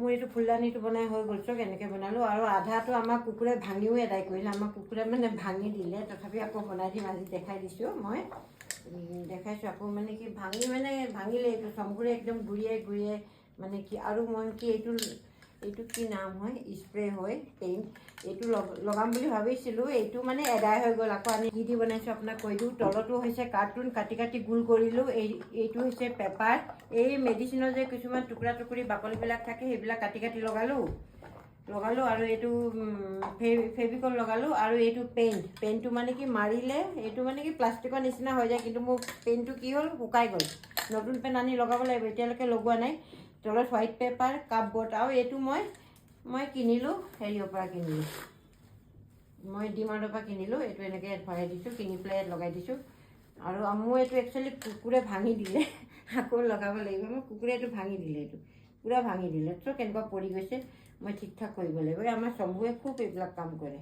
মোৰ এইটো ফুলদানিটো বনাই হৈ গ'ল চক এনেকৈ বনালোঁ আৰু আধাটো আমাৰ কুকুৰে ভাঙিও এদাই কৰিলে আমাৰ কুকুৰে মানে ভাঙি দিলে তথাপি আকৌ বনাই দিম আজি দেখাই দিছোঁ মই দেখাইছোঁ আকৌ মানে কি ভাঙিলে এইটো চম্বুৰে একদম গুৰিয়াই মানে কি আৰু মই কি এইটো কি নাম হয় স্প্ৰে হয় পেইণ্ট এইটো লগাম বুলি ভাবিছিলোঁ এইটো মানে এদাই হৈ গ'ল আকৌ আনি কি দি বনাইছোঁ আপোনাক কৈ দিওঁ তলতো হৈছে কাৰ্টুন কাটি গোল কৰিলোঁ এইটো হৈছে পেপাৰ এই মেডিচিনৰ যে কিছুমান টুকুৰা টুকুৰি বাকলিবিলাক থাকে সেইবিলাক কাটি লগালোঁ আৰু এইটো ফেভিকল লগালোঁ আৰু এইটো পেইণ্টটো মানে কি মাৰিলে এইটো মানে কি প্লাষ্টিকৰ নিচিনা হৈ যায় কিন্তু মোৰ পেইণ্টটো কি হ'ল শুকাই গ'ল নতুন পেইণ্ট আনি লগাব লাগিব এতিয়ালৈকে লগোৱা নাই তলত হোৱাইট পেপাৰ কাপবৰ্ড আৰু এইটো মই কিনিলোঁ হেৰিৰ পৰা কিনিলোঁ মই ডিমাৰ্টৰ পৰা কিনিলোঁ এইটো এনেকৈ ভৰাই দিছোঁ কিনি পেলাই ইয়াত লগাই দিছোঁ আৰু মোৰ এইটো একচুৱেলি কুকুৰে ভাঙি দিলে আকৌ লগাব লাগিব মোৰ কুকুৰে এইটো ভাঙি দিলে এইটো পূৰা ভাঙি দিলে চ' কেনেকুৱা পৰি গৈছে মই ঠিক ঠাক কৰিব লাগিব আমাৰ চম্বুৱে খুব এইবিলাক কাম কৰে